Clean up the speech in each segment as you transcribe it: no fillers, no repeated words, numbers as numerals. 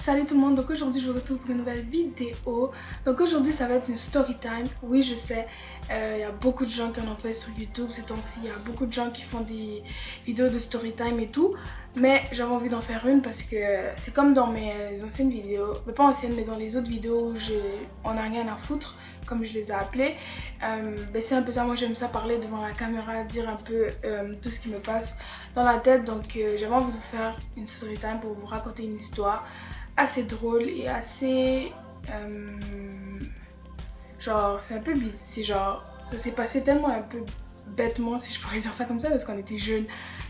Salut tout le monde, donc aujourd'hui je vous retrouve pour une nouvelle vidéo. Donc aujourd'hui ça va être une story time. Oui je sais, il y a beaucoup de gens qui en ont fait sur YouTube ces temps-ci. Il y a beaucoup de gens qui font des vidéos de story time et tout. Mais j'avais envie d'en faire une parce que c'est comme dans mes anciennes vidéos. Mais pas anciennes, mais dans les autres vidéos où on n'a rien à foutre, comme je les ai appelées. C'est un peu ça, moi j'aime ça parler devant la caméra, dire un peu tout ce qui me passe dans la tête. Donc j'avais envie de vous faire une story time pour vous raconter une histoire assez drôle et assez genre c'est un peu bizarre, c'est genre ça s'est passé tellement un peu bêtement si je pourrais dire ça comme ça parce qu'on était jeunes.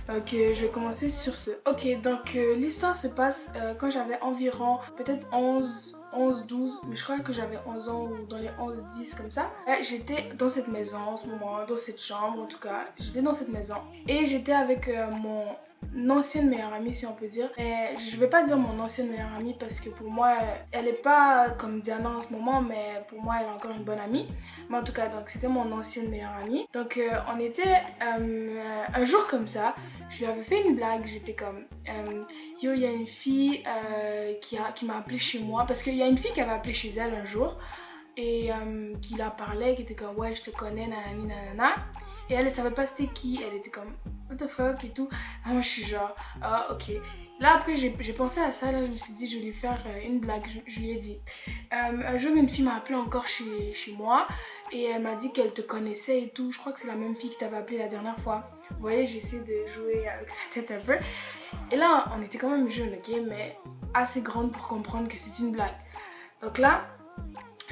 Donc je vais commencer sur ce. Ok, donc l'histoire se passe quand j'avais environ peut-être 12, mais je crois que j'avais 11 ans ou dans les 11-10 comme ça. J'étais dans cette maison en ce moment, dans cette chambre en tout cas. J'étais dans cette maison et j'étais avec mon ancienne meilleure amie si on peut dire. Et je vais pas dire mon ancienne meilleure amie parce que pour moi elle est pas comme Diana en ce moment, mais pour moi elle est encore une bonne amie. Mais en tout cas donc c'était mon ancienne meilleure amie. Donc on était un jour comme ça, je lui avais fait une blague, j'étais comme yo il y a une fille qui m'a appelé chez moi parce qu'il y a une fille qui avait appelé chez elle un jour et qui la parlait, qui était comme ouais je te connais nanani nanana. Et elle savait pas c'était qui, elle était comme what the fuck et tout. Moi je suis genre ah ok. Là après j'ai pensé à ça, là je me suis dit je vais lui faire une blague, je lui ai dit un jour une fille m'a appelé encore chez moi et elle m'a dit qu'elle te connaissait et tout. Je crois que c'est la même fille qui t'avait appelé la dernière fois. Vous voyez, j'essaie de jouer avec sa tête un peu. Et là on était quand même jeunes, ok, mais assez grande pour comprendre que c'est une blague. Donc là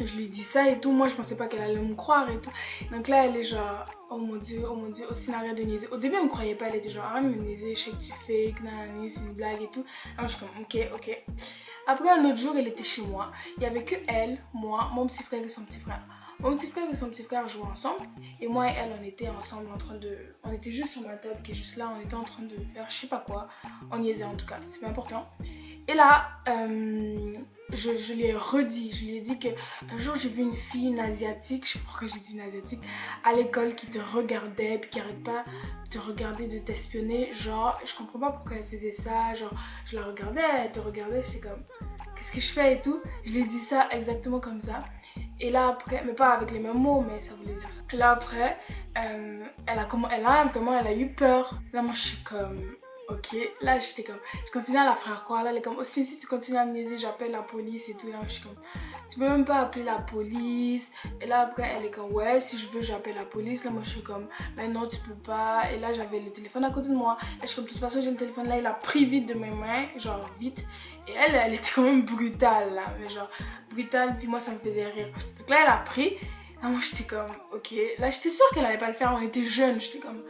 je lui dis ça et tout, moi je pensais pas qu'elle allait me croire et tout. Donc là elle est genre oh mon dieu, au scénario de niaiser. Au début elle me croyait pas, elle était genre arrête de me niaiser, je sais que tu fais, nanani, c'est une blague et tout. Alors je suis comme ok. Après un autre jour elle était chez moi, il y avait que elle, moi, mon petit frère et son petit frère. Mon petit frère et son petit frère jouaient ensemble et moi et elle on était ensemble en train de... On était juste sur ma table qui est juste là, on était en train de faire je sais pas quoi. On niaisait en tout cas, c'est pas important. Et là, je lui ai redit, je lui ai dit qu'un jour j'ai vu une fille, une asiatique, je sais pas pourquoi j'ai dit une asiatique, à l'école qui te regardait, puis qui arrête pas de te regarder, de t'espionner. Genre, je comprends pas pourquoi elle faisait ça, genre, je la regardais, elle te regardait, j'étais comme, qu'est-ce que je fais et tout. Je lui ai dit ça exactement comme ça. Et là après, mais pas avec les mêmes mots, mais ça voulait dire ça. Et là après, elle a eu peur. Là moi je suis comme... Ok, là j'étais comme, je continue à la faire croire, là elle est comme, aussi si tu continues à me niaiser, j'appelle la police et tout, là je suis comme, tu peux même pas appeler la police. Et là après elle est comme, ouais si je veux j'appelle la police. Là moi je suis comme, mais non tu peux pas. Et là j'avais le téléphone à côté de moi, et je suis comme, de toute façon j'ai le téléphone là, il a pris vite de mes mains, genre vite. Et elle était quand même brutale là, mais genre brutale, puis moi ça me faisait rire. Donc là elle a pris, là moi j'étais comme, ok, là j'étais sûre qu'elle allait pas le faire, on était jeunes, j'étais comme...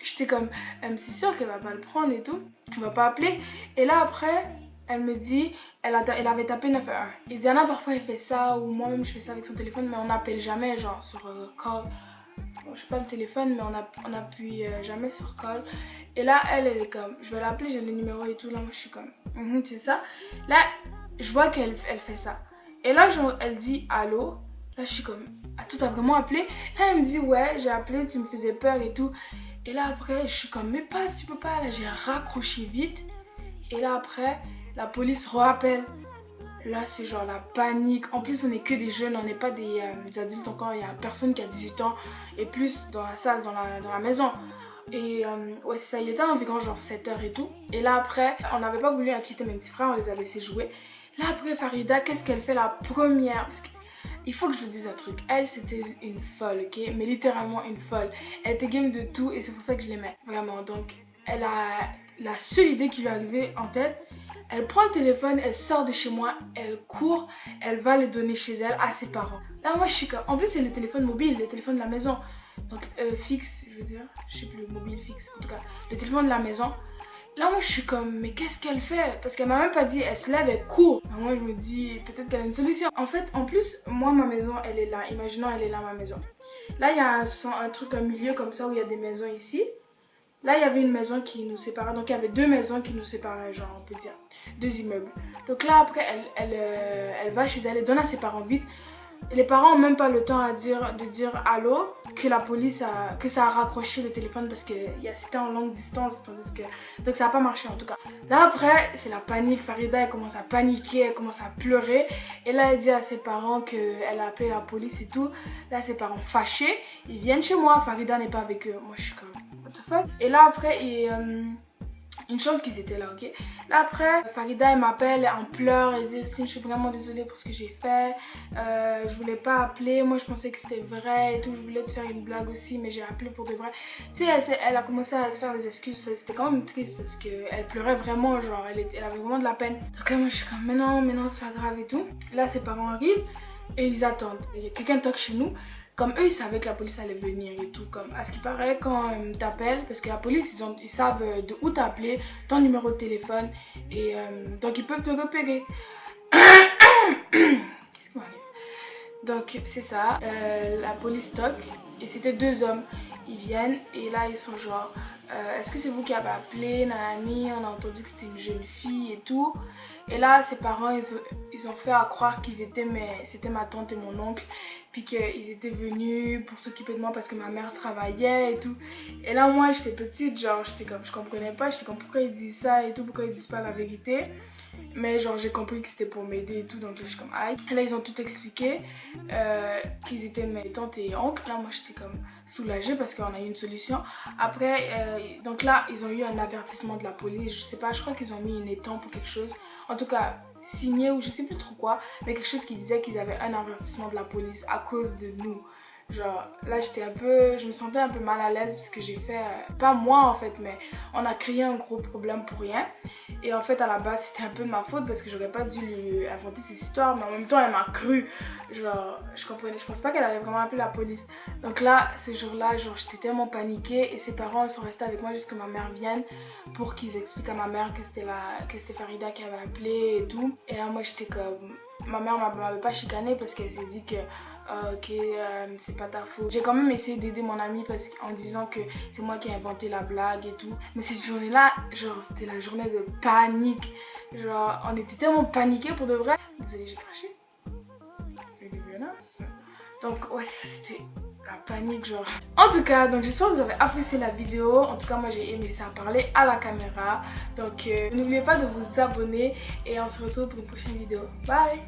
J'étais comme, c'est sûr qu'elle va pas le prendre et tout, elle va pas appeler. Et là après, elle me dit, elle avait tapé 911. Et Diana parfois elle fait ça, ou moi-même je fais ça avec son téléphone, mais on n'appelle jamais genre sur call. Bon, je sais pas le téléphone, mais on appuie jamais sur call. Et là elle est comme, je vais l'appeler, j'ai le numéro et tout. Là moi je suis comme, c'est ça. Là je vois qu'elle fait ça. Et là genre, elle dit allô. Là je suis comme, ah toi t'as vraiment appelé? Là elle me dit ouais j'ai appelé, tu me faisais peur et tout. Et là après, je suis comme, mais passe, tu peux pas. Là, j'ai raccroché vite. Et là après, la police rappelle. Là, c'est genre la panique. En plus, on n'est que des jeunes, on n'est pas des adultes encore. Il y a personne qui a 18 ans et plus dans la salle, dans la maison. Et ouais, c'est ça, il était environ genre 7h et tout. Et là après, on n'avait pas voulu inquiéter mes petits frères, on les a laissés jouer. Là après, Farida, qu'est-ce qu'elle fait la première? Parce que il faut que je vous dise un truc, elle c'était une folle, ok, mais littéralement une folle. Elle était game de tout et c'est pour ça que je l'aimais, vraiment. Donc elle a la seule idée qui lui est arrivée en tête, elle prend le téléphone, elle sort de chez moi, elle court, elle va le donner chez elle à ses parents. Là moi je suis comme, en plus c'est le téléphone mobile, le téléphone de la maison, donc fixe, je veux dire, je sais plus, mobile fixe, en tout cas, le téléphone de la maison. Là moi je suis comme mais qu'est-ce qu'elle fait? Parce qu'elle m'a même pas dit, elle se lève, elle court. Alors, moi je me dis peut-être qu'elle a une solution. En fait en plus moi ma maison elle est là, imaginons elle est là ma maison. Là il y a un truc, un milieu comme ça où il y a des maisons ici. Là il y avait une maison qui nous séparait, donc il y avait deux maisons qui nous séparaient, genre on peut dire, deux immeubles. Donc là après elle va chez elle, elle donne à ses parents vite. Les parents ont même pas le temps de dire allô, que la police que ça a raccroché le téléphone parce que c'était en longue distance, tandis que donc ça n'a pas marché en tout cas. Là après c'est la panique, Farida elle commence à paniquer, elle commence à pleurer et là elle dit à ses parents qu'elle a appelé la police et tout. Là ses parents fâchés, ils viennent chez moi, Farida n'est pas avec eux. Moi je suis comme what the fuck. Et là après une chance qu'ils étaient là, ok? Là après, Farida elle m'appelle en pleurs, elle dit aussi je suis vraiment désolée pour ce que j'ai fait, je voulais pas appeler, moi je pensais que c'était vrai et tout, je voulais te faire une blague aussi mais j'ai appelé pour de vrai. Tu sais, elle a commencé à se faire des excuses, c'était quand même triste parce qu'elle pleurait vraiment, genre elle avait vraiment de la peine. Donc là moi je suis comme mais non c'est pas grave et tout. Là ses parents arrivent et ils attendent, il y a quelqu'un toque chez nous. Comme eux, ils savaient que la police allait venir et tout. Comme à ce qui paraît, quand t'appelles, parce que la police, ils savent de où t'appeler, ton numéro de téléphone, et donc ils peuvent te repérer. Qu'est-ce qui m'arrive? Donc c'est ça, la police toque, et c'était 2 hommes. Ils viennent, et là ils sont genre, est-ce que c'est vous qui avez appelé, nanani, on a entendu que c'était une jeune fille et tout. Et là, ses parents, ils ont fait à croire qu'ils étaient c'était ma tante et mon oncle. Puis qu'ils étaient venus pour s'occuper de moi parce que ma mère travaillait et tout. Et là, moi, j'étais petite, genre, j'étais comme, je comprenais pas. J'étais comme, pourquoi ils disent ça et tout, pourquoi ils disent pas la vérité. Mais genre, j'ai compris que c'était pour m'aider et tout, donc là, je suis comme, aïe. Et là, ils ont tout expliqué, qu'ils étaient mes tantes et oncles. Là, moi, j'étais comme soulagée parce qu'on a eu une solution. Après, donc là, ils ont eu un avertissement de la police. Je sais pas, je crois qu'ils ont mis une étampe ou quelque chose. En tout cas, signé ou je sais plus trop quoi, mais quelque chose qui disait qu'ils avaient un avertissement de la police à cause de nous. Genre là je me sentais un peu mal à l'aise parce que j'ai fait, pas moi en fait, mais on a créé un gros problème pour rien. Et en fait à la base c'était un peu de ma faute parce que j'aurais pas dû lui inventer ces histoires, mais en même temps elle m'a cru. Genre je pensais pas qu'elle allait vraiment appeler la police. Donc là ce jour-là, genre j'étais tellement paniquée et ses parents sont restés avec moi jusqu'à ma mère vienne pour qu'ils expliquent à ma mère que c'était Farida qui avait appelé et tout. Et là moi j'étais comme, ma mère m'avait pas chicanée parce qu'elle s'est dit que ok, c'est pas ta faute. J'ai quand même essayé d'aider mon amie en disant que c'est moi qui ai inventé la blague et tout. Mais cette journée-là, genre, c'était la journée de panique. Genre, on était tellement paniqués pour de vrai. Désolée, j'ai craché. C'est des violences. Donc, ouais, ça c'était la panique, genre. En tout cas, donc j'espère que vous avez apprécié la vidéo. En tout cas, moi j'ai aimé ça, parler à la caméra. Donc, n'oubliez pas de vous abonner et on se retrouve pour une prochaine vidéo. Bye!